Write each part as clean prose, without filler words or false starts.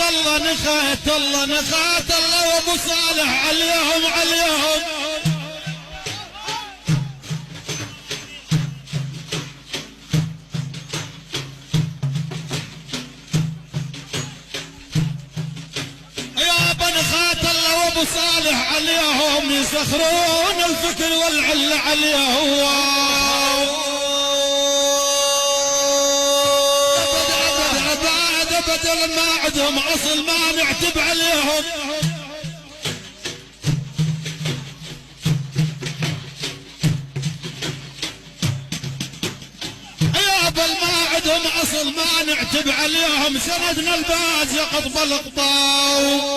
الله نخات الله نخات الله وابو صالح عليهم عليهم. يا بنخات الله وابو صالح عليهم يسخرون الفكر والعل عليهم. بدل ما عندهم اصل ما نعتب عليهم. يا بل ما عندهم اصل ما نعتب عليهم. سندنا الباز يقطب الاقطاو.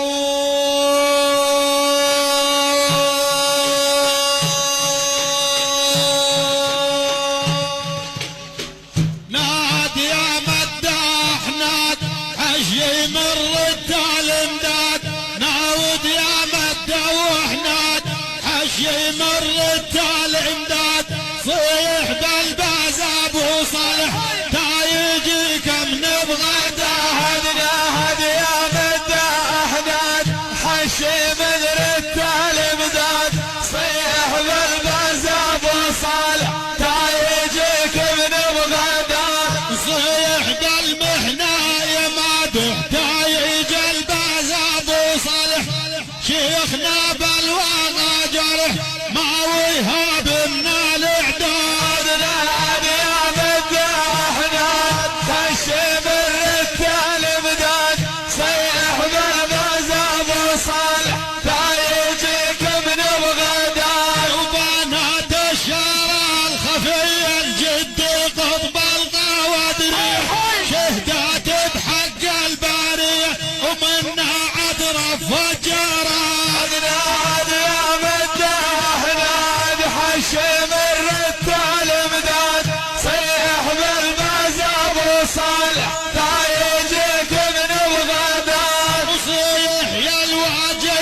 يمر التال امداد صيح بالباز ابو صالح تايجي كم نبغى هدنا هد يا مداحناد حشي مدر التال امداد صيح بالباز ابو صالح تايجي كم نبغى صيح بالمحنة يا مادح تايج الباز ابو صالح شيخنا بالواقع جرح ما ويهاب من الاعداد. ناد يا مداحناد حشي مدر التال امداد صيح بالباز ابو صالح تايجي كم نبغى دار. وبنات الشارع الخفية الجد قطب القوادر شهدات بحق البارية ومنها عطرف فجارة. ناد يا مداحناد حشي مر التال امداد صيح بالباز ابو صالح تايجي كم نبغى دار. وصيح يا الواجع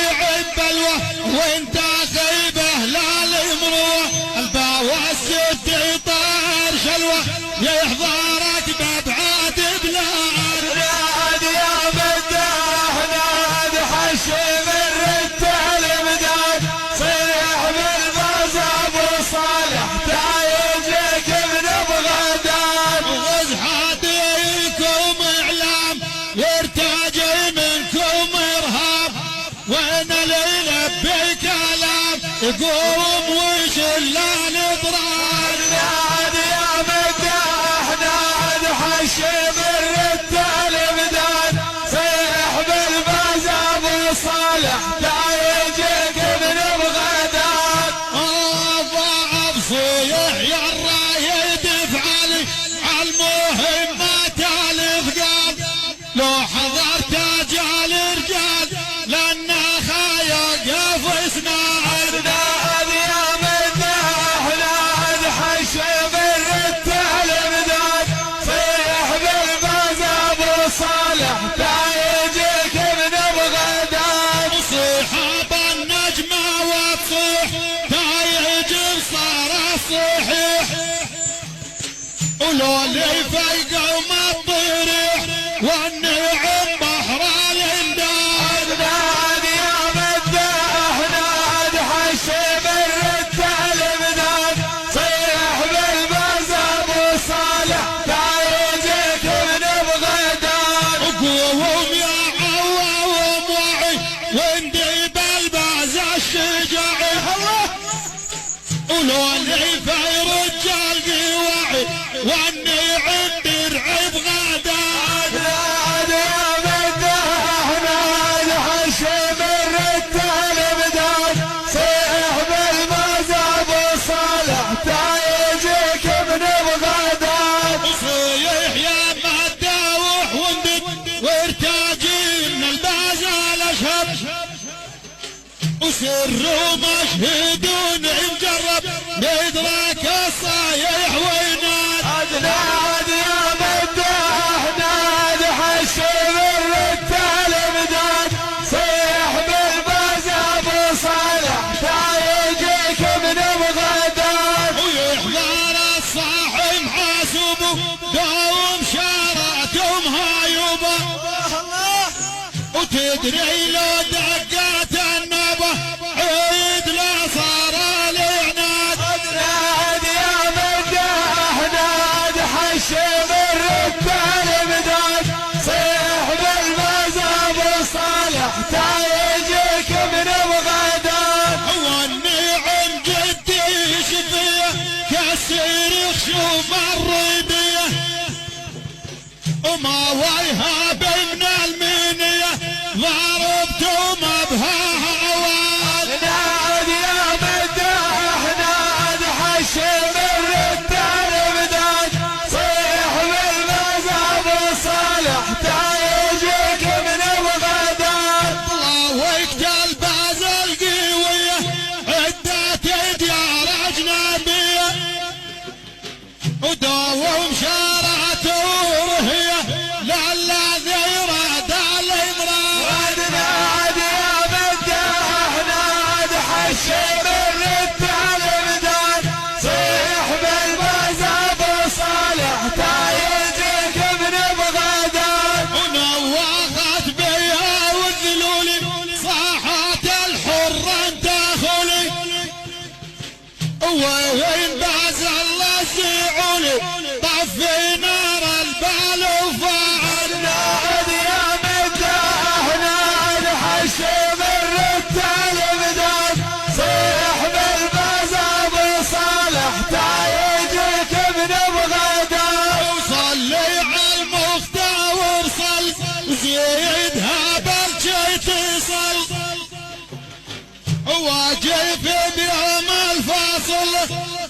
بلوه وانت خيبه لا المروه الباوى الست طار شلوه يحضرك بابعاد بلاد. ناد يا مداحناد حشي مر التال امداد صيح بالباز ابو صالح تايجي كم نبغى دار. وغزحاتيكم اعلام وارتاجي منكم ارهاب وين الليله بكلام يقوم وش الا الاضرار. ناد يا مداحناد حشي مر التال امداد صيح بالباز ابو صالح تايجي كم نبغى دار. ضاع بصيح يا الرايد افعلي عالمهمات الافقال لو حضرت اجال رجال لنا خايق فسنان. ناد يا مداحناد حشي مر التال امداد صيح بالباز ابو صالح تايجي كم نبغى دار. صحاب النجمة وتصيح تايج صار الصحيح ولو اللي فيقوا ما الطريح والنعم بحر الامداد. ناد يا مداحناد حشي مر التال امداد صيح بالباز ابو صالح تايجي كم نبغى دار. قوم يا عوام وعي واندي بالباز الشجاعي ولو اللي في رجال قواعي والنعم درعب غداد. ناد يا مداحناد حشي مر التال امداد صيح بالباز ابو صالح تايجي كم نبغى دار. صيح يا مداوح وندد وارتاجي من الباز الاشهر وسر ومشهدون مجرب ندرك الصايح ويناد. ناد يا مداحناد حشي مر التال امداد صيح بالباز ابو صالح تايجي كم نبغى دار. ويحضر الصاحب حاسبه داوم شارعتهم هايبه وتدري لو دقات النبه عيد لا صار العناد. ناد يا مداح ناد حشم الرجال مداد صيح بالمزاب صالح تايجك من بغداد. والنعم جدي شفيه كسر خشوم الرديه وما ويها بين المنيه ضربتم بها هواد. ناد يا مداح ناد حشم الرجال مداد صيح بالمزاب صالح تايجك من بغداد. الله وقت الباز القويه عدة ديار اجنبيه وداوم شارعة ورهيه للذي راد الامراض. ناد يا مداح ناد حشم الرجال مداد صيح بالمزاب صالح تايجك من بغداد. ونوخت بيها وذلولي صاحت الحر داخلي وين باز الله سيعولي طفي نار البال وفاعل. ناد يا مداح ناد حشم الرجال مداد صيح بالمزاب صالح تايجك من بغداد. وصلي على المختار وصل وزيدها بالشي تصل واجف بيوم الفاصل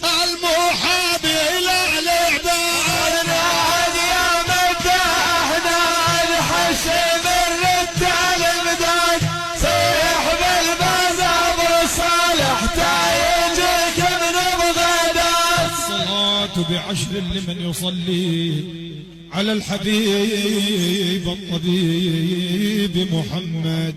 المحابي الى العباد. ناد يا مداح ناد حشم الرجال مداد صيح بالمزاب صالح تايجك من بغداد. الصلاة بعشر لمن يصلي على الحبيب الطبيب محمد